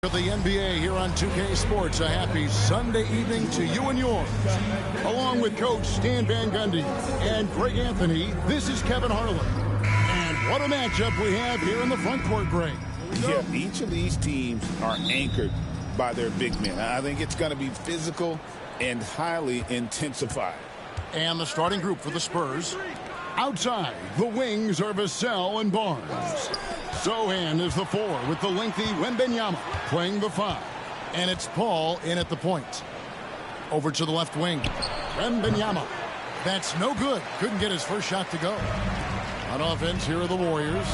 of the NBA here on 2K Sports. A happy Sunday evening to you and yours. Along with Coach Stan Van Gundy and Greg Anthony, this is Kevin Harlan. And what a matchup we have here in the front court, Greg. Yeah, each of these teams are anchored by their big men. I think it's going to be physical and highly intensified. And the starting group for the Spurs. Outside, the wings are Vassell and Barnes. Sohan is the 4 with the lengthy Wembanyama playing the 5. And it's Paul in at the point. Over to the left wing. Wembanyama. That's no good. Couldn't get his first shot to go. On offense, here are the Warriors.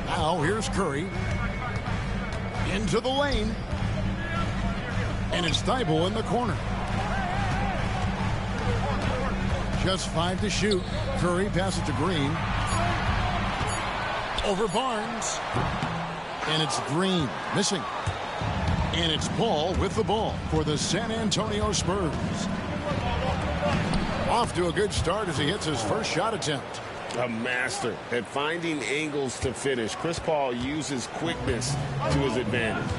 Now, here's Curry. Into the lane. And it's Thibault in the corner. Just 5 to shoot. Curry passes to Green. Over Barnes. And it's Green missing. And it's Paul with the ball for the San Antonio Spurs. Off to a good start as he hits his first shot attempt. A master at finding angles to finish. Chris Paul uses quickness to his advantage.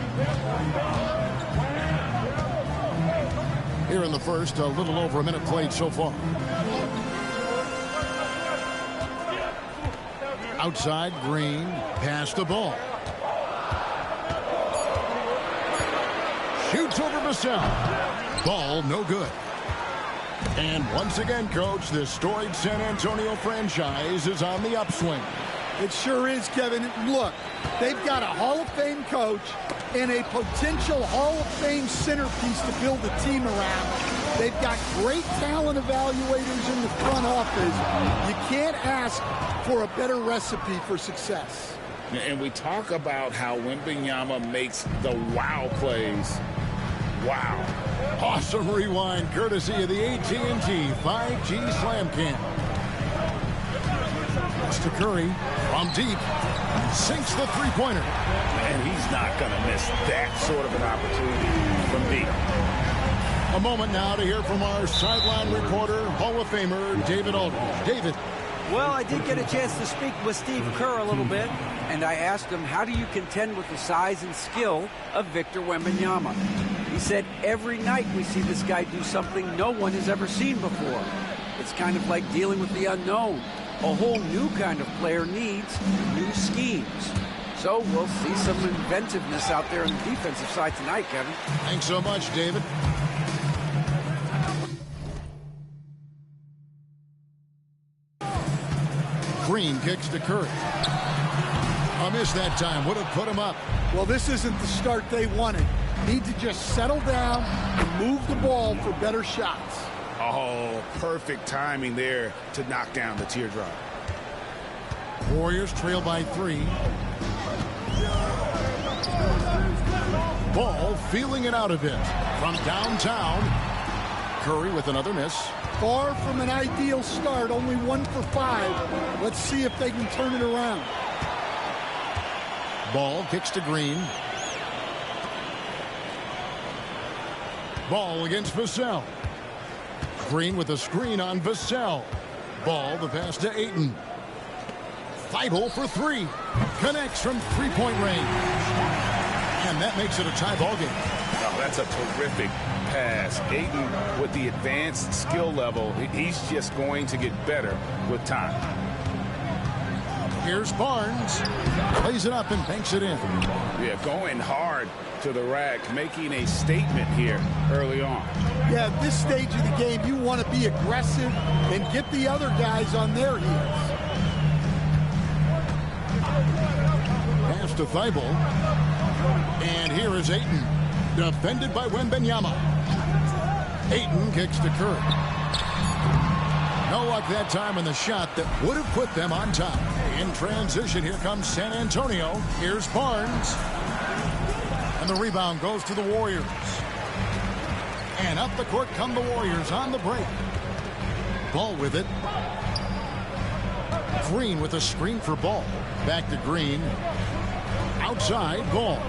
Here in the first, a little over a minute played so far. Outside, Green, pass the ball. Shoots over Vassell. Ball no good. And once again, Coach, this storied San Antonio franchise is on the upswing. It sure is, Kevin. Look, they've got a Hall of Fame coach and a potential Hall of Fame centerpiece to build a team around. They've got great talent evaluators in the front office. You can't ask for a better recipe for success. And we talk about how Wembanyama makes the wow plays. Wow. Awesome rewind courtesy of the AT&T 5G Slam Cam. It's to Curry from deep. Sinks the three-pointer. And he's not going to miss that sort of an opportunity from deep. A moment now to hear from our sideline reporter, Hall of Famer David Aldridge. David. Well, I did get a chance to speak with Steve Kerr a little bit, and I asked him, how do you contend with the size and skill of Victor Wembanyama? He said, every night we see this guy do something no one has ever seen before. It's kind of like dealing with the unknown. A whole new kind of player needs new schemes. So we'll see some inventiveness out there on the defensive side tonight, Kevin. Thanks so much, David. Green kicks to Curry. A miss that time. Would have put him up. Well, this isn't the start they wanted. Need to just settle down and move the ball for better shots. Oh, perfect timing there to knock down the teardrop. Warriors trail by 3. Ball feeling it out a bit from downtown. Curry with another miss. Far from an ideal start, only 1 for 5. Let's see if they can turn it around. Ball kicks to Green. Ball against Vassell. Green with a screen on Vassell. Ball, the pass to Ayton. Thibault for 3. Connects from three-point range. And that makes it a tie ball game. Oh, that's a terrific pass. Ayton, with the advanced skill level, he's just going to get better with time. Here's Barnes. Plays it up and banks it in. Yeah, going hard to the rack, making a statement here early on. Yeah, at this stage of the game, you want to be aggressive and get the other guys on their heels. Pass to Thibault. And here is Ayton. Defended by Wembanyama. Ayton kicks to Curry. No luck that time in the shot that would have put them on top. In transition, here comes San Antonio. Here's Barnes. And the rebound goes to the Warriors. And up the court come the Warriors on the break. Ball with it. Green with a screen for Ball. Back to Green. Outside, Ball.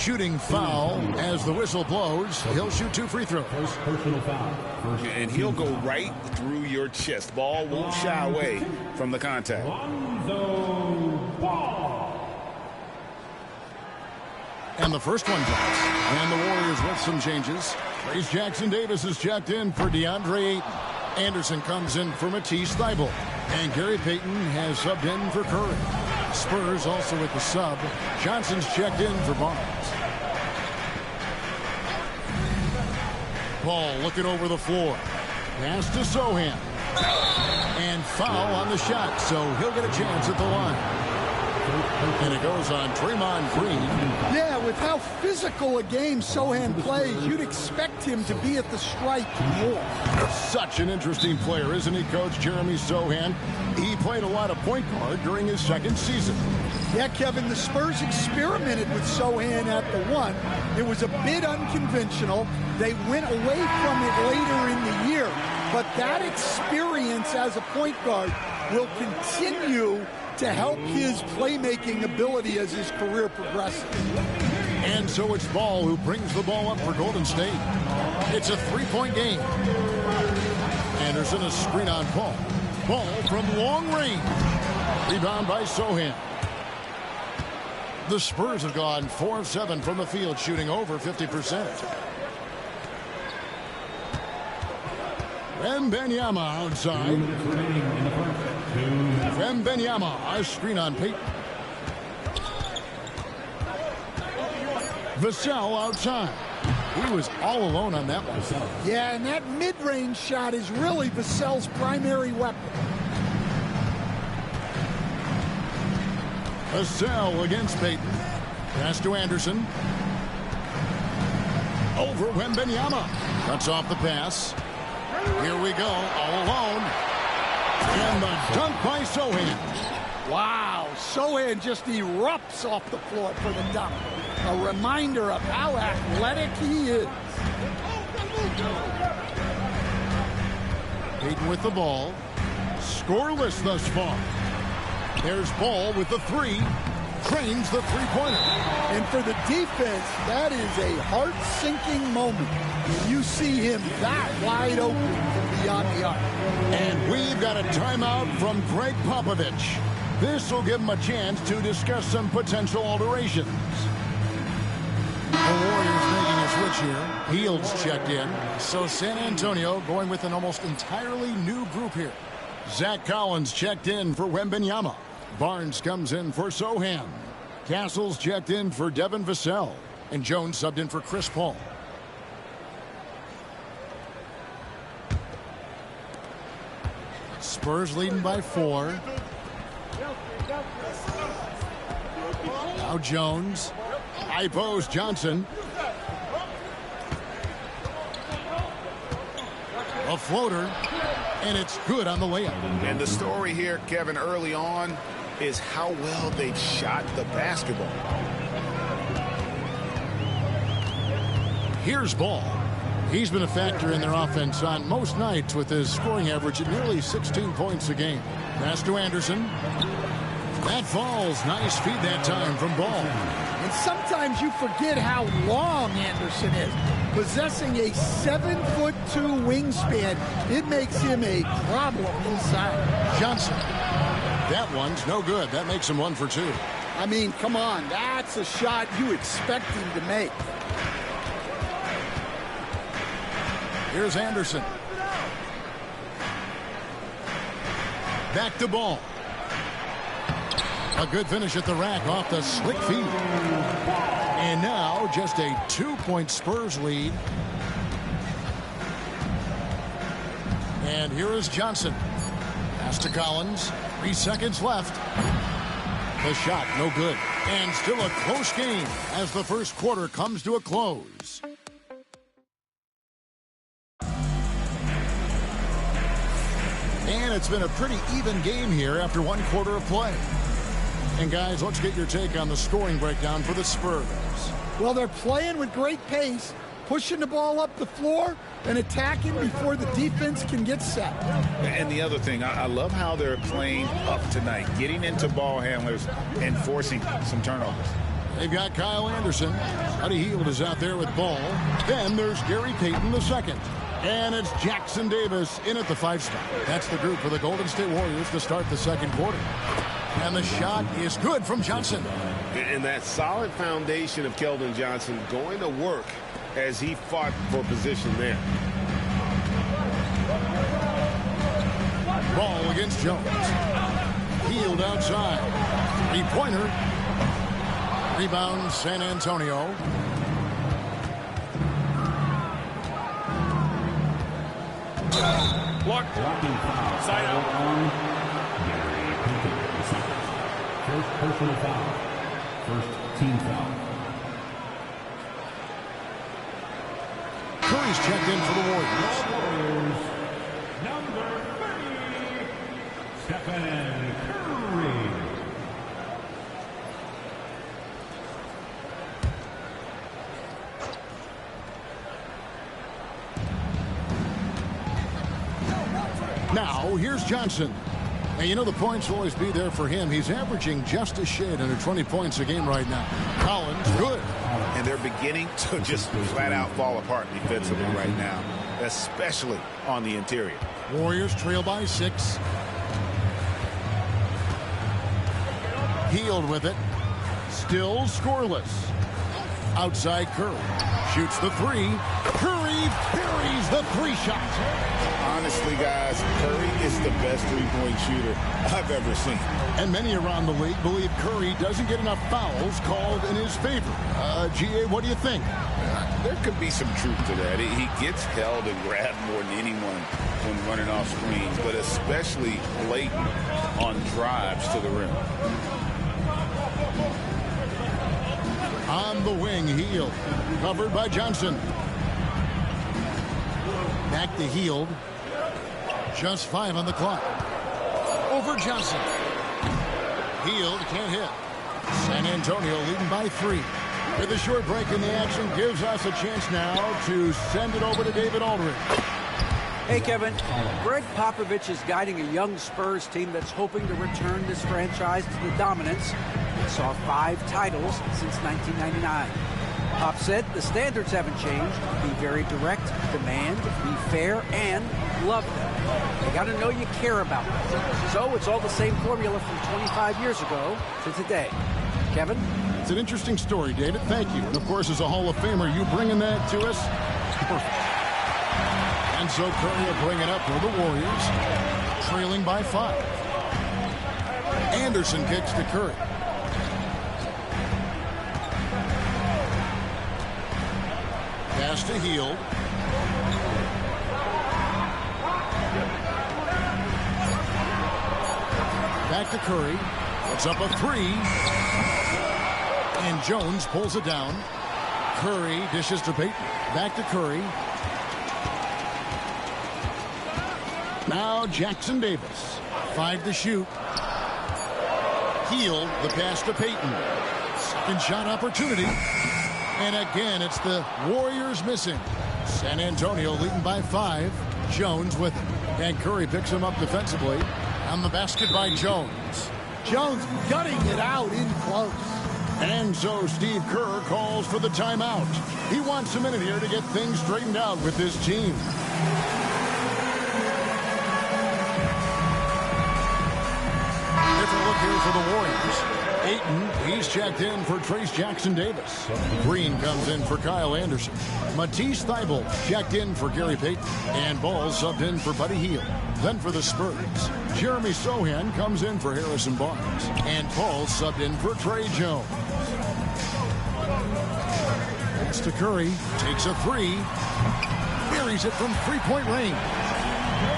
shooting foul as the whistle blows. He'll shoot 2 free throws. First personal foul. And he'll go right through your chest. Ball won't shy away from the contact. And the first one drops. And the Warriors with some changes. Trace Jackson-Davis is checked in for DeAndre Ayton. Anderson comes in for Matisse Thybulle. And Gary Payton has subbed in for Curry. Spurs also with the sub. Johnson's checked in for Barnes. Ball looking over the floor. Pass to Sohan. And foul on the shot, so he'll get a chance at the line. And it goes on Draymond Green. Yeah, with how physical a game Sohan plays, you'd expect him to be at the stripe more. Such an interesting player, isn't he, Coach Jeremy Sohan? He played a lot of point guard during his second season. Yeah, Kevin, the Spurs experimented with Sohan at the 1. It was a bit unconventional. They went away from it later in the year. But that experience as a point guard will continue to help his playmaking ability as his career progresses. And so it's Ball who brings the ball up for Golden State. It's a 3-point game. Anderson a screen on Ball. Ball from long range. Rebound by Sohan. The Spurs have gone 4 of 7 from the field, shooting over 50%. Wembanyama outside. Wembanyama, a screen on Payton. Vassell outside. He was all alone on that one. Yeah, and that mid-range shot is really Vassell's primary weapon. Vassell against Payton. Pass to Anderson. Over Wembanyama. Cuts off the pass. Here we go, all alone. And the dunk by Sohan. Wow, Sohan just erupts off the floor for the dunk. A reminder of how athletic he is. Payton with the ball. Scoreless thus far. There's Ball with the 3. Trains the three-pointer. And for the defense, that is a heart-sinking moment when you see him that wide open from beyond the arc. And we've got a timeout from Greg Popovich. This will give him a chance to discuss some potential alterations. The Warriors making a switch here. Heald's checked in. So San Antonio going with an almost entirely new group here. Zach Collins checked in for Wembanyama. Barnes comes in for Sohan. Castles checked in for Devin Vassell. And Jones subbed in for Chris Paul. Spurs leading by 4. Now Jones. High post Johnson. A floater. And it's good on the layup. And the story here, Kevin, early on is how well they shot the basketball. Here's Ball. He's been a factor in their offense on most nights with his scoring average at nearly 16 points a game. Pass to Anderson. That falls. Nice feed that time from Ball. And sometimes you forget how long Anderson is. Possessing a 7'2" wingspan, it makes him a problem inside. Johnson. That one's no good. That makes him 1 for 2. I mean, come on. That's a shot you expect him to make. Here's Anderson. Back to Ball. A good finish at the rack off the slick feed. And now just a 2-point Spurs lead. And here is Johnson. Pass to Collins. 3 seconds left. The shot no good. And still a close game as the first quarter comes to a close. And it's been a pretty even game here after 1 quarter of play. And guys, let's get your take on the scoring breakdown for the Spurs. Well, they're playing with great pace, pushing the ball up the floor and attacking before the defense can get set. And the other thing, I love how they're playing up tonight, getting into ball handlers and forcing some turnovers. They've got Kyle Anderson. Buddy Hield is out there with ball. Then there's Gary Payton the second. And it's Jackson Davis in at the 5 spot. That's the group for the Golden State Warriors to start the second quarter. And the shot is good from Johnson. And that solid foundation of Keldon Johnson going to work as he fought for position there. Ball against Jones. Hield outside. 3-pointer. Rebound San Antonio. Blocking foul. Side out. Gary Payton, the second. First personal foul. First team foul. Curry's checked in for the Warriors. Number 30, Stephen Curry. Now, here's Johnson. And you know the points will always be there for him. He's averaging just a shade under 20 points a game right now. Collins, good. And they're beginning to just flat out fall apart defensively right now, especially on the interior. Warriors trail by 6. Hield with it. Still scoreless. Outside Curry. Shoots the 3. Curry buries the 3 shot. Honestly, guys, Curry is the best three-point shooter I've ever seen. And many around the league believe Curry doesn't get enough fouls called in his favor. G.A., what do you think? There could be some truth to that. He gets held and grabbed more than anyone when running off screens, but especially blatant on drives to the rim. On the wing, Hield. Covered by Johnson. Back to Hield. Just 5 on the clock. Over Johnson. Hield can't hit. San Antonio leading by 3. With a short break in the action, gives us a chance now to send it over to David Aldridge. Hey, Kevin. Greg Popovich is guiding a young Spurs team that's hoping to return this franchise to the dominance that saw 5 titles since 1999. Pop said the standards haven't changed. Be very direct, demand, be fair, and love them. You got to know you care about them. So it's all the same formula from 25 years ago to today. Kevin? It's an interesting story, David. Thank you. And, of course, as a Hall of Famer, you bringing that to us? Perfect. And so Curry will bring it up for the Warriors, trailing by 5. Anderson kicks to Curry. Pass to Hield. Back to Curry. Puts up a 3. And Jones pulls it down. Curry dishes to Payton. Back to Curry. Now Jackson Davis. 5 to shoot. Hield, the pass to Payton. Second shot opportunity. And again, it's the Warriors missing. San Antonio leading by 5. Jones with it. And Curry picks him up defensively. On the basket by Jones. Jones gutting it out in close. And so Steve Kerr calls for the timeout. He wants a minute here to get things straightened out with his team. Different look here for the Warriors. Ayton, he's checked in for Trace Jackson Davis. Green comes in for Kyle Anderson. Matisse Thybulle checked in for Gary Payton. And Ball subbed in for Buddy Hield. Then for the Spurs, Jeremy Sohan comes in for Harrison Barnes. And Paul subbed in for Trey Jones. Pass to Curry. Takes a 3. Buries it from 3-point range.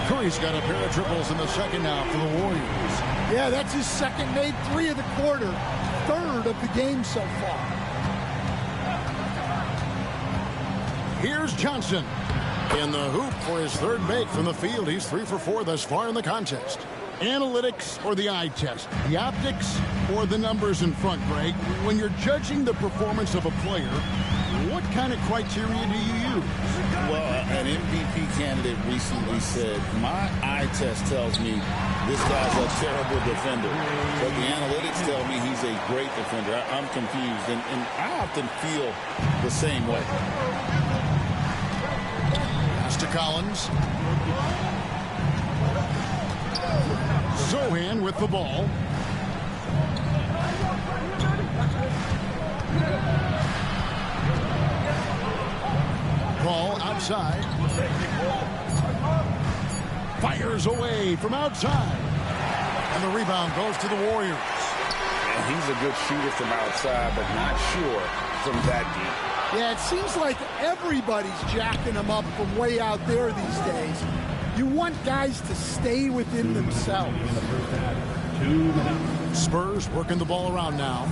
Curry's got a pair of triples in the second now for the Warriors. Yeah, that's his second made 3 of the quarter. Third of the game so far. Here's Johnson. In the hoop for his third make from the field. He's 3 for 4 thus far in the contest. Analytics or the eye test? The optics or the numbers in front, Greg? When you're judging the performance of a player, what kind of criteria do you use? Well, an MVP candidate recently said, my eye test tells me this guy's a terrible defender, but the analytics tell me he's a great defender. I'm confused, and I often feel the same way. Pass to Collins. Zohan with the ball. Ball outside. Fires away from outside. And the rebound goes to the Warriors. And he's a good shooter from outside, but not sure from that deep. Yeah, it seems like everybody's jacking him up from way out there these days. You want guys to stay within themselves. Spurs working the ball around now.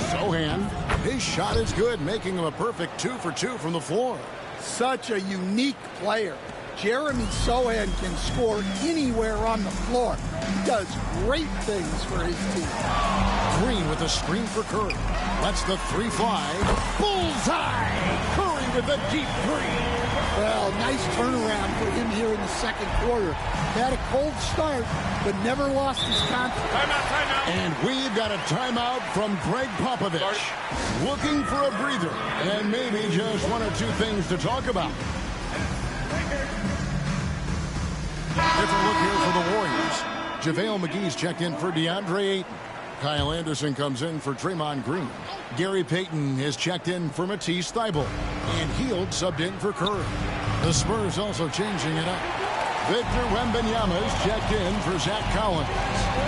Zohan, his shot is good, making him a perfect 2 for 2 from the floor. Such a unique player. Jeremy Sohan can score anywhere on the floor. He does great things for his team. Green with a screen for Curry. Lets the three fly. Bullseye! Curry with a deep three. Well, nice turnaround for him here in the second quarter. Had a cold start, but never lost his confidence. Timeout. And we've got a timeout from Greg Popovich. Looking for a breather and maybe just one or two things to talk about. Different look here for the Warriors. JaVale McGee's checked in for DeAndre Ayton. Kyle Anderson comes in for Draymond Green. Gary Payton is checked in for Matisse Thybulle. And Hield subbed in for Curry. The Spurs also changing it up. Victor Wembanyama is checked in for Zach Collins.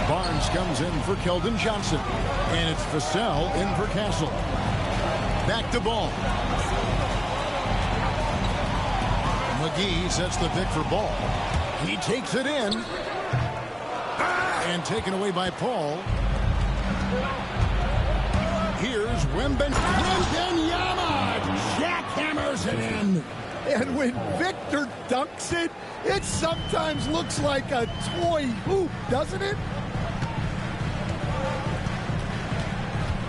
Barnes comes in for Keldon Johnson. And it's Vassell in for Castle. Back to Ball. McGee sets the pick for Ball. He takes it in. And taken away by Paul. Here's Wembanyama. Jackhammers it in. And when Victor dunks it, it sometimes looks like a toy hoop, doesn't it?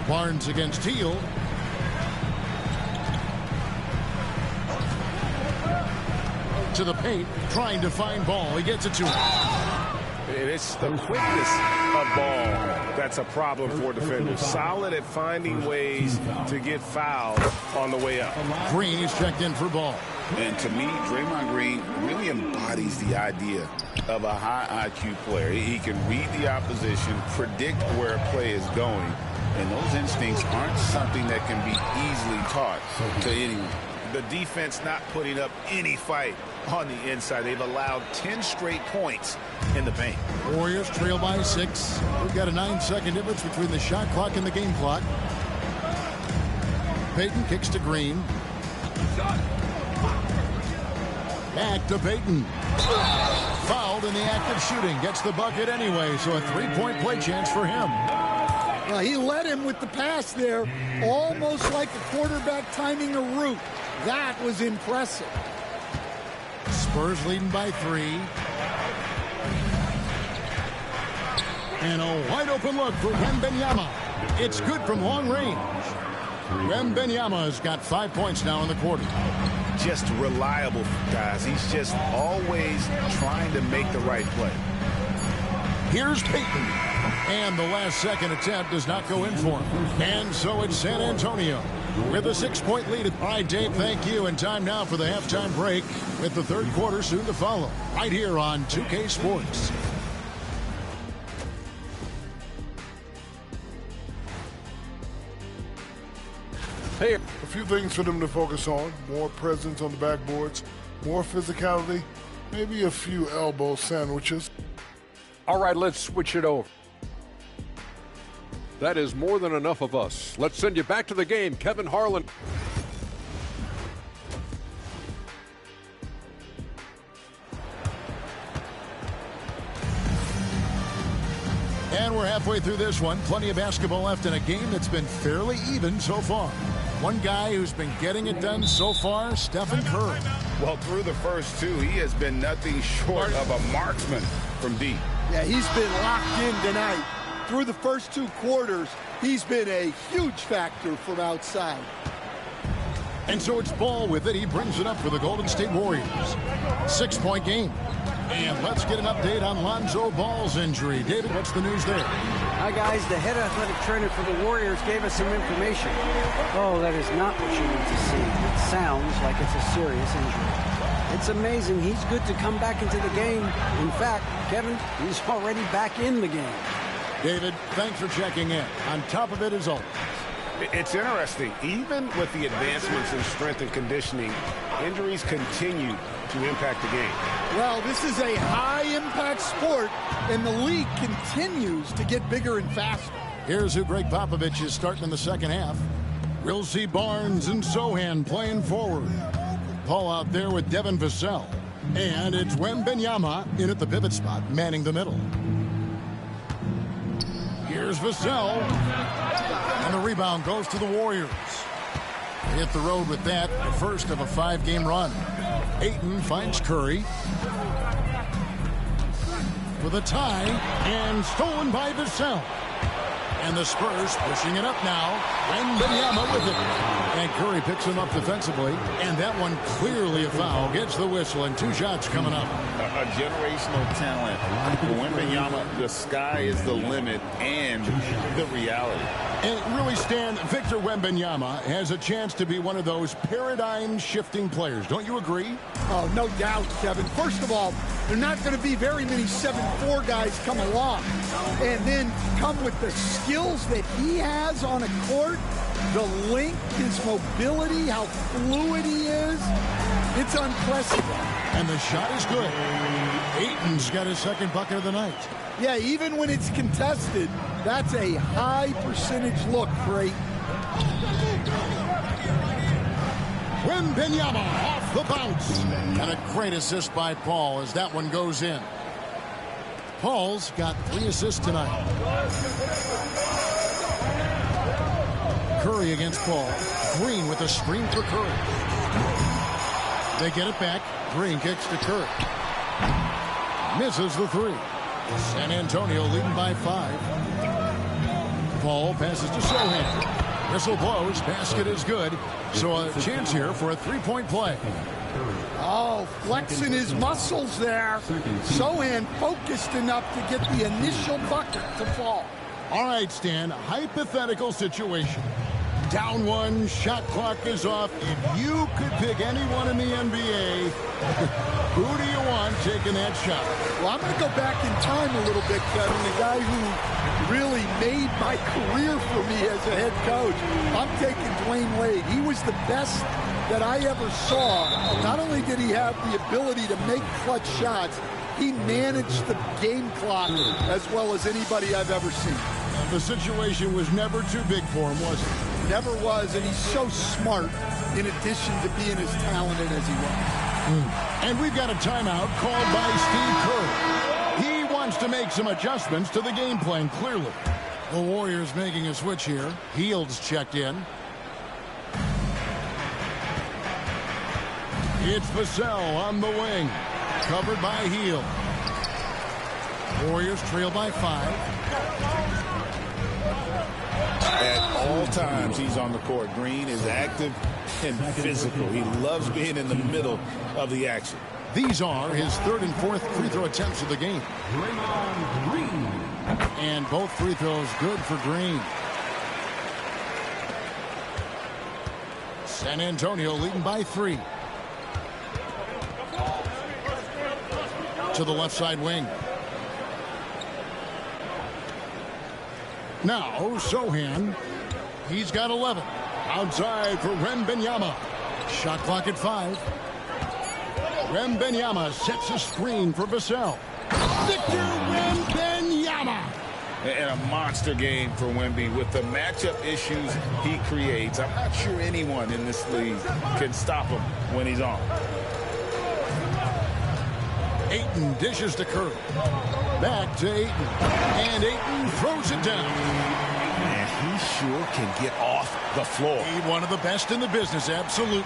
Barnes against Hield. To the paint, trying to find Ball. He gets it to him. It's the quickness of Ball that's a problem for defenders. Solid at finding ways to get fouled on the way up. Green is checked in for Ball. And to me, Draymond Green really embodies the idea of a high IQ player. He can read the opposition, predict where a play is going, and those instincts aren't something that can be easily taught to anyone. The defense not putting up any fight on the inside. They've allowed 10 straight points in the paint. Warriors trail by 6. We've got a 9-second difference between the shot clock and the game clock. Payton kicks to Green. Back to Payton. Fouled in the act of shooting. Gets the bucket anyway, so a 3-point play chance for him. Well, he led him with the pass there, almost like a quarterback timing a route. That was impressive. Spurs leading by 3. And a wide open look for Wembanyama. It's good from long range. Wembanyama has got 5 points now in the quarter. Just reliable, guys. He's just always trying to make the right play. Here's Payton. And the last second attempt does not go in for him. And so it's San Antonio with a 6-point lead. All right, Dave, thank you. And time now for the halftime break with the third quarter soon to follow. Right here on 2K Sports. Hey, a few things for them to focus on. More presence on the backboards, more physicality, maybe a few elbow sandwiches. All right, let's switch it over. That is more than enough of us. Let's send you back to the game, Kevin Harlan. And we're halfway through this one. Plenty of basketball left in a game that's been fairly even so far. One guy who's been getting it done so far, Stephen Curry. Well, through the first two, he has been nothing short of a marksman from deep. Yeah, he's been locked in tonight. Through the first 2 quarters, he's been a huge factor from outside. And so it's Ball with it. He brings it up for the Golden State Warriors. 6-point game. And let's get an update on Lonzo Ball's injury. David, what's the news there? Hi, guys. The head athletic trainer for the Warriors gave us some information. Oh, that is not what you need to see. It sounds like it's a serious injury. It's amazing he's good to come back into the game. In fact, Kevin, he's already back in the game. David, thanks for checking in. On top of it as always. It's interesting. Even with the advancements in strength and conditioning, injuries continue to impact the game. Well, this is a high-impact sport, and the league continues to get bigger and faster. Here's who Greg Popovich is starting in the second half. We'll see Barnes and Sohan playing forward. Paul out there with Devin Vassell. And it's Wembanyama in at the pivot spot, manning the middle. Here's Vassell. And the rebound goes to the Warriors. They hit the road with that, the first of a 5-game run. Ayton finds Curry. With a tie, and stolen by Vassell. And the Spurs pushing it up now. Wembanyama with it. And Curry picks him up defensively. And that one clearly a foul. Gets the whistle, and 2 shots coming up. A generational talent. For Wembanyama, the sky is the limit and the reality. And really, Stan, Victor Wembanyama has a chance to be one of those paradigm-shifting players. Don't you agree? Oh, no doubt, Kevin. First of all, there are not going to be very many 7'4" guys come along. And then come with the skills that he has on a court, the length, his mobility, how fluid he is. It's unprecedented. And the shot is good. Ayton's got his second bucket of the night. Yeah, even when it's contested, that's a high percentage look for Ayton. Wembanyama off the bounce. And a great assist by Paul as that one goes in. Paul's got 3 assists tonight. Curry against Paul. Green with a screen for Curry. They get it back. Green kicks to Curry. Misses the 3. San Antonio leading by 5. Paul passes to Sohan. Whistle blows. Basket is good. So a chance here for a 3-point play. Oh, flexing his muscles there. Sohan focused enough to get the initial bucket to fall. All right, Stan, hypothetical situation. Down 1, shot clock is off. If you could pick anyone in the NBA, who do you want taking that shot? Well, I'm going to go back in time a little bit, Kevin. The guy who really made my career for me as a head coach. I'm taking Dwayne Wade. He was the best that I ever saw. Not only did he have the ability to make clutch shots, he managed the game clock as well as anybody I've ever seen. The situation was never too big for him, was it? Never was, and he's so smart in addition to being as talented as he was. And we've got a timeout called by Steve Kerr. He wants to make some adjustments to the game plan, clearly. The Warriors making a switch here. Hield's checked in. It's Vassell on the wing. Covered by Hield. Warriors trail by 5. At all times, he's on the court. Green is active and physical. He loves being in the middle of the action. These are his 3rd and 4th free throw attempts of the game. Green. And both free throws good for Green. San Antonio leading by 3. To the left side wing. Now, Sohan. He's got 11. Outside for Wembanyama. Shot clock at 5. Wembanyama sets a screen for Vassell. Victor Wembanyama. And a monster game for Wemby with the matchup issues he creates. I'm not sure anyone in this league can stop him when he's on. Ayton dishes to Curry. Back to Ayton. And Ayton throws it down. Man, he sure can get off the floor. He's one of the best in the business, absolutely.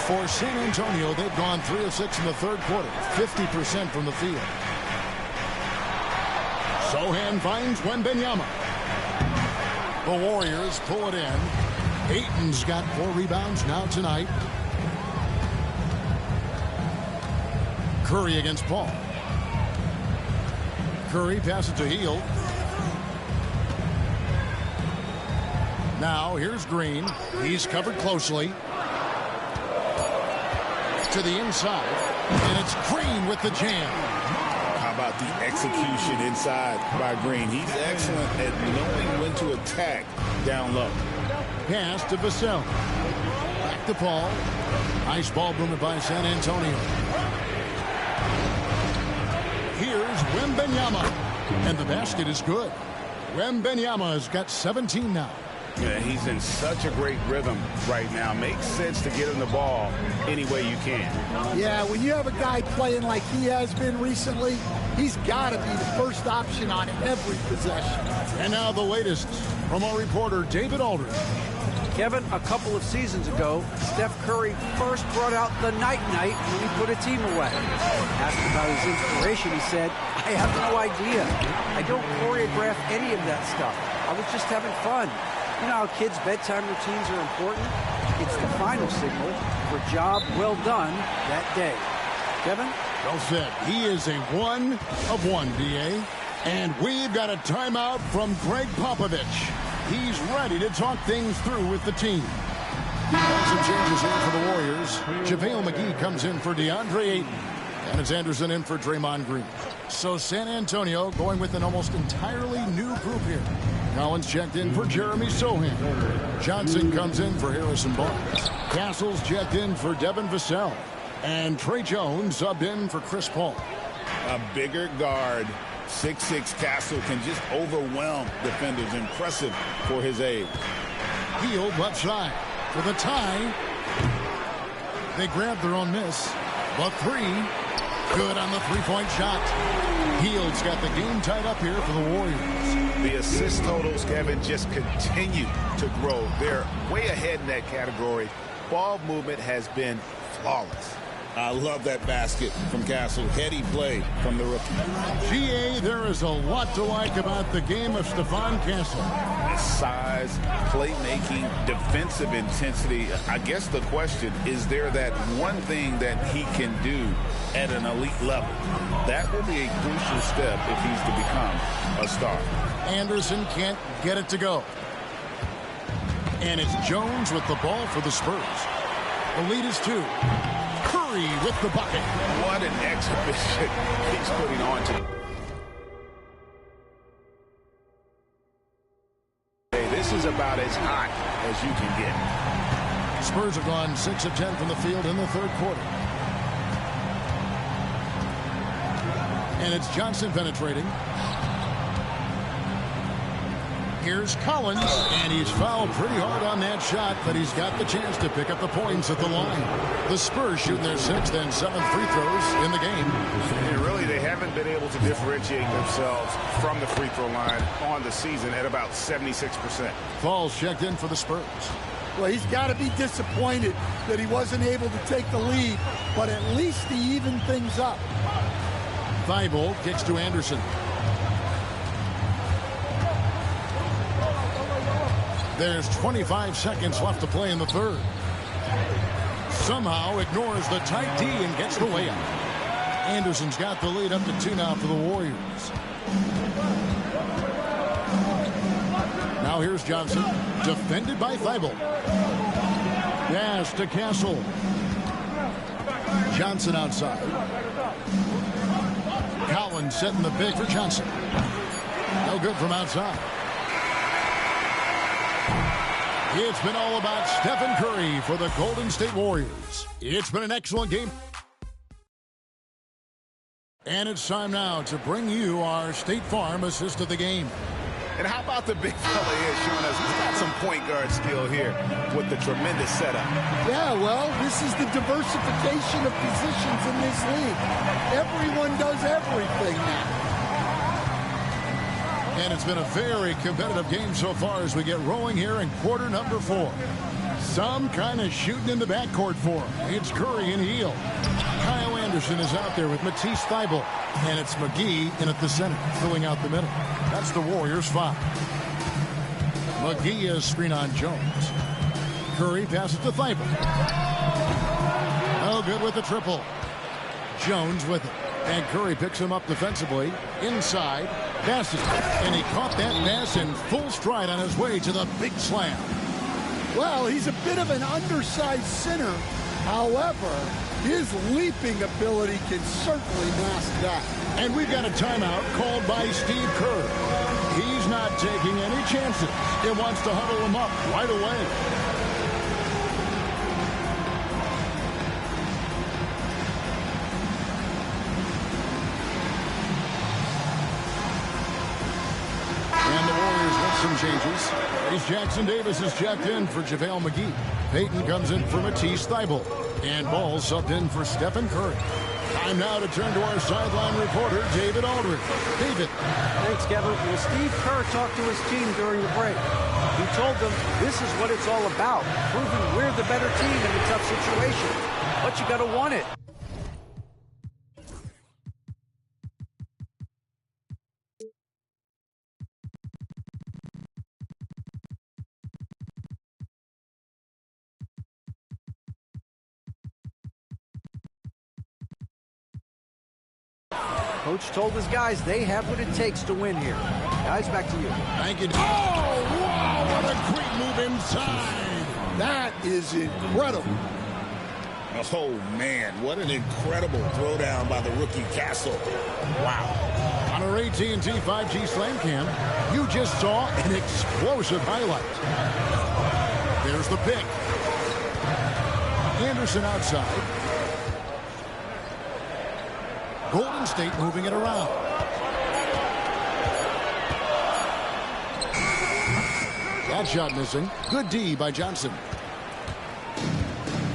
For San Antonio, they've gone 3 of 6 in the 3rd quarter. 50% from the field. Sohan finds Wembanyama. The Warriors pull it in. Ayton's got 4 rebounds now tonight. Curry against Paul. Curry passes to Hield. Now here's Green. He's covered closely. To the inside. And it's Green with the jam. How about the execution inside by Green? He's excellent at knowing when to attack down low. Pass to Vassell. Back to Paul. Nice ball movement by San Antonio. Here's Wembanyama. And the basket is good. Wembanyama has got 17 now. Yeah, he's in such a great rhythm right now. Makes sense to get him the ball any way you can. Yeah, when you have a guy playing like he has been recently, he's got to be the first option on every possession. And now the latest from our reporter, David Aldridge. Kevin, a couple of seasons ago, Steph Curry first brought out the night-night when he put a team away. Asked about his inspiration, he said, "I have no idea. I don't choreograph any of that stuff. I was just having fun." You know how kids' bedtime routines are important? It's the final signal for job well done that day. Kevin? Well said. He is a 1 of 1, B.A. And we've got a timeout from Greg Popovich. He's ready to talk things through with the team. Some changes here for the Warriors. JaVale McGee comes in for DeAndre Ayton. And it's Anderson in for Draymond Green. So San Antonio going with an almost entirely new group here. Collins checked in for Jeremy Sohan. Johnson comes in for Harrison Barnes. Castles checked in for Devin Vassell. And Trey Jones subbed in for Chris Paul. A bigger guard, 6'6" Castle, can just overwhelm defenders. Impressive for his age. Hield left side for the tie. They grabbed their own miss. But three. Good on the three-point shot. Hield's got the game tied up here for the Warriors. The assist totals, Kevin, just continue to grow. They're way ahead in that category. Ball movement has been flawless. I love that basket from Castle. Heady play from the rookie. GA, there is a lot to like about the game of Stephon Castle. Size, playmaking, defensive intensity. I guess the question, is there that one thing that he can do at an elite level? That will be a crucial step if he's to become a star. Anderson can't get it to go. And it's Jones with the ball for the Spurs. The lead is 2. Curry with the bucket. What an exhibition he's putting on to. This is about as hot as you can get. Spurs have gone 6 of 10 from the field in the third quarter. And it's Johnson penetrating. Here's Collins, and he's fouled pretty hard on that shot, but he's got the chance to pick up the points at the line. The Spurs shooting their 6th and 7th free throws in the game. And really, they haven't been able to differentiate themselves from the free throw line on the season at about 76%. Falls checked in for the Spurs. Well, he's got to be disappointed that he wasn't able to take the lead, but at least he evened things up. Thibault kicks to Anderson. There's 25 seconds left to play in the third. Somehow ignores the tight D and gets the layup. Anderson's got the lead up to 2 now for the Warriors. Now here's Johnson, defended by Thibault. Pass to Castle. Johnson outside. Collins setting the pick for Johnson. No good from outside. It's been all about Stephen Curry for the Golden State Warriors. It's been an excellent game. And it's time now to bring you our State Farm assist of the game. And how about the big fella here showing us he's got some point guard skill here with the tremendous setup. Yeah, well, this is the diversification of positions in this league. Everyone does everything now. And it's been a very competitive game so far as we get rolling here in quarter number 4. Some kind of shooting in the backcourt for him. It's Curry and Hield. Kyle Anderson is out there with Matisse Thybulle. And it's McGee in at the center, filling out the middle. That's the Warriors' 5. McGee is screen on Jones. Curry passes to Thybulle. Oh, good with the triple. Jones with it. And Curry picks him up defensively. Inside. Bassett, and he caught that pass in full stride on his way to the big slam. Well, he's a bit of an undersized center. However, his leaping ability can certainly mask that. And we've got a timeout called by Steve Kerr. He's not taking any chances. He wants to huddle him up right away. Some changes. Trace Jackson Davis is checked in for JaVale McGee. Payton comes in for Matisse Thybulle. And Ball subbed in for Stephen Curry. Time now to turn to our sideline reporter, David Aldridge. David. Thanks, Kevin. Well, Steve Kerr talked to his team during the break. He told them this is what it's all about, proving we're the better team in a tough situation. But you got to want it. Coach told his guys they have what it takes to win here. Guys, back to you. Thank you. Oh, wow, what a great move inside. That is incredible. Oh, man, what an incredible throwdown by the rookie Castle. Wow. On our AT&T 5G Slam Cam, you just saw an explosive highlight. There's the pick. Anderson outside. Golden State moving it around. That shot missing. Good D by Johnson.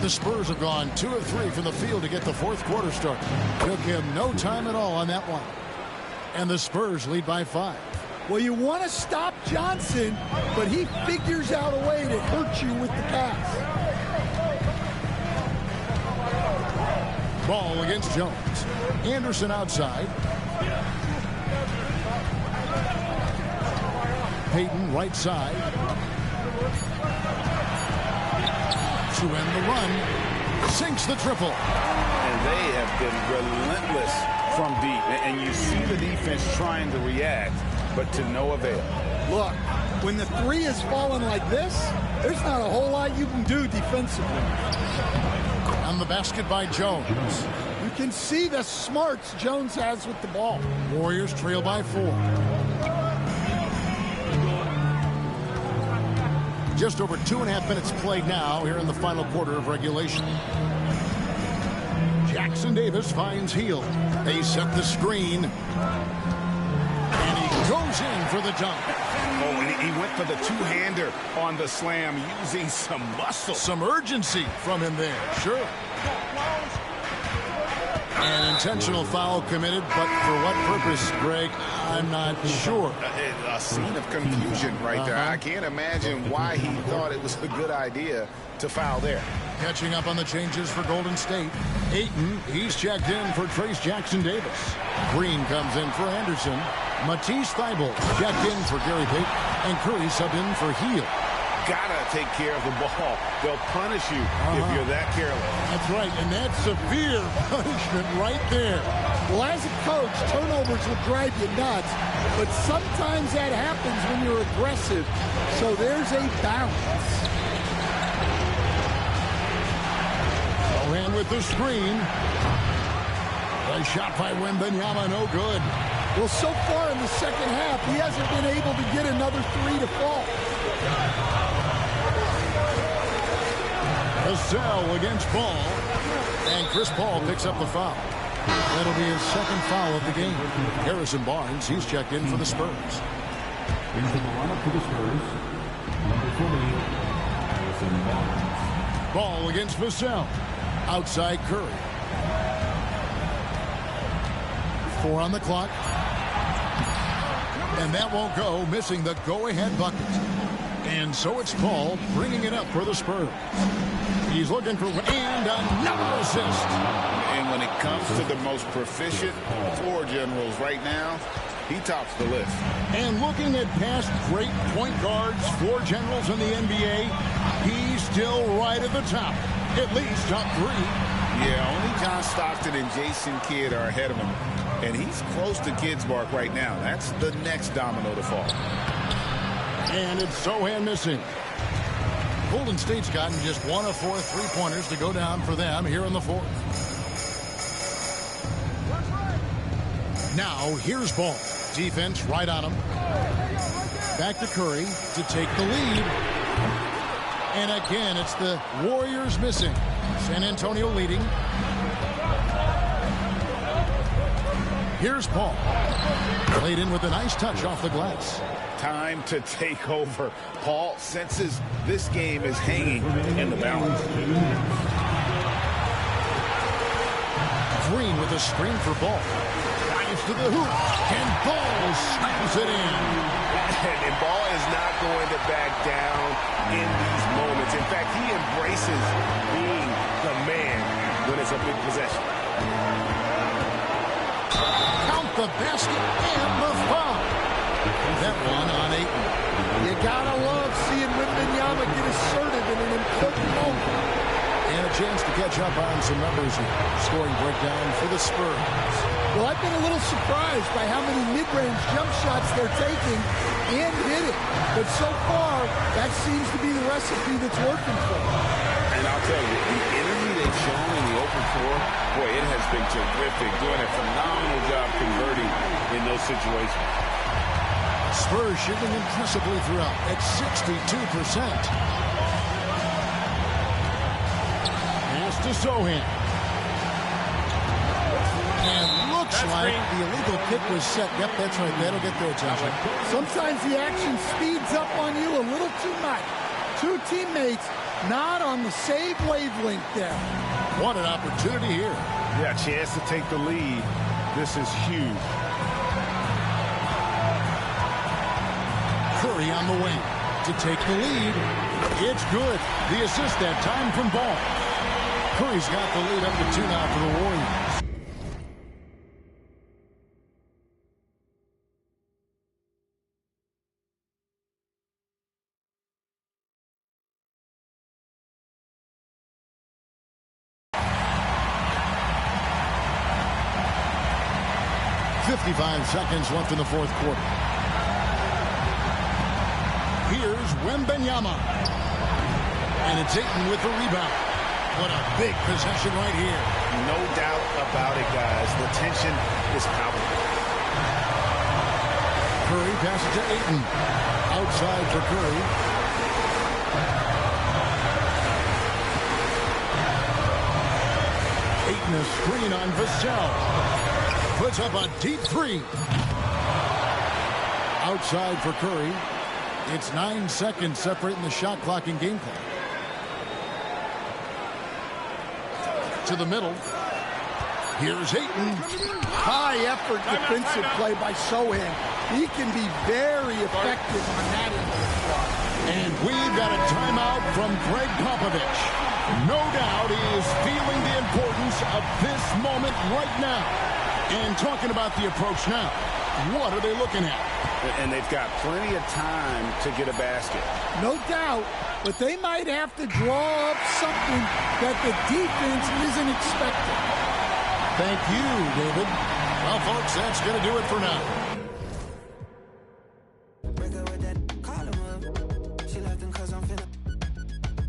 The Spurs have gone 2 of 3 from the field to get the fourth quarter started. Took him no time at all on that one. And the Spurs lead by 5. Well, you want to stop Johnson, but he figures out a way to hurt you with the pass. Ball against Jones. Anderson outside. Payton right side. To end the run. Sinks the triple. And they have been relentless from deep. And you see the defense trying to react, but to no avail. Look, when the three is falling like this, there's not a whole lot you can do defensively. On the basket by Jones. You can see the smarts Jones has with the ball. Warriors trail by 4. Just over 2.5 minutes played now here in the final quarter of regulation. Jackson Davis finds Hield. They set the screen. And he goes in for the dunk. Oh, and he went for the two-hander on the slam using some muscle. Some urgency from him there, sure. An intentional foul committed, but for what purpose, Greg? I'm not sure. A scene of confusion right there. I can't imagine why he thought it was a good idea to foul there. Catching up on the changes for Golden State. Ayton, he's checked in for Trace Jackson Davis. Green comes in for Anderson. Matisse Thybulle checked in for Gary Payton. And Curry subbed in for Hield. Gotta take care of the ball. They'll punish you if you're that careless. That's right, and that's severe punishment right there. Well, as a coach, turnovers will drive you nuts, but sometimes that happens when you're aggressive. So there's a balance. Mohan with the screen. A shot by Wembanyama, no good. Well, so far in the second half, he hasn't been able to get another three to fall. Vassell against Ball. And Chris Paul picks up the foul. That'll be his second foul of the game. Harrison Barnes, he's checked in for the Spurs. Into the lineup for the Spurs, number 20, Harrison Barnes. Ball against Vassell. Outside Curry. 4 on the clock. And that won't go, missing the go-ahead bucket. And so it's Paul bringing it up for the Spurs. He's looking for and another assist. And when it comes to the most proficient floor generals right now, he tops the list. And looking at past great point guards, floor generals in the NBA, he's still right at the top. At least top 3. Yeah, only John Stockton and Jason Kidd are ahead of him. And he's close to Kids Mark right now. That's the next domino to fall. And it's Sohan missing. Golden State's gotten just 1 of 4 3-pointers to go down for them here in the fourth. Now, here's ball. Defense right on him. Back to Curry to take the lead. And again, it's the Warriors missing. San Antonio leading. Here's Paul. Played in with a nice touch off the glass. Time to take over. Paul senses this game is hanging in the balance. Green with a screen for Ball. Dives to the hoop. And Ball slams it in. And Ball is not going to back down in these moments. In fact, he embraces being the man when it's a big possession. Count the basket and the foul. That one on Ayton. You gotta love seeing Wembanyama get assertive in an important moment. And a chance to catch up on some numbers here. Scoring breakdown for the Spurs. Well, I've been a little surprised by how many mid-range jump shots they're taking and hitting. But so far, that seems to be the recipe that's working for them. And I'll tell you, the energy they've shown in the open floor, boy, it has been terrific. Doing a phenomenal job converting in those situations. Spurs shooting impressively throughout at 62%. Pass to Sohan. And looks like the illegal kick was set. Yep, that's right. That'll get their attention. Sometimes the action speeds up on you a little too much. Two teammates not on the same wavelength there. What an opportunity here. Yeah, chance to take the lead. This is huge. Curry on the wing to take the lead. It's good. The assist that time from Ball. Curry's got the lead up to 2 now for the Warriors. .55 seconds left in the fourth quarter. Here's Wembanyama. And it's Ayton with the rebound. What a big possession right here. No doubt about it, guys. The tension is palpable. Curry passes to Ayton. Outside for Curry. Ayton a screen on Vassell. Puts up a deep three. Outside for Curry. It's 9 seconds separating the shot clock and game clock. To the middle. Here's Ayton. High effort defensive play by Sohan. He can be very effective on that end of the floor. And we've got a timeout from Greg Popovich. No doubt he is feeling the importance of this moment right now. And talking about the approach now, what are they looking at? And they've got plenty of time to get a basket. No doubt, but they might have to draw up something that the defense isn't expecting. Thank you, David. Well, folks, that's going to do it for now.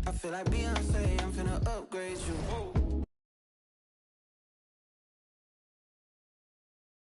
I feel like Beyonce, I'm finna upgrade you.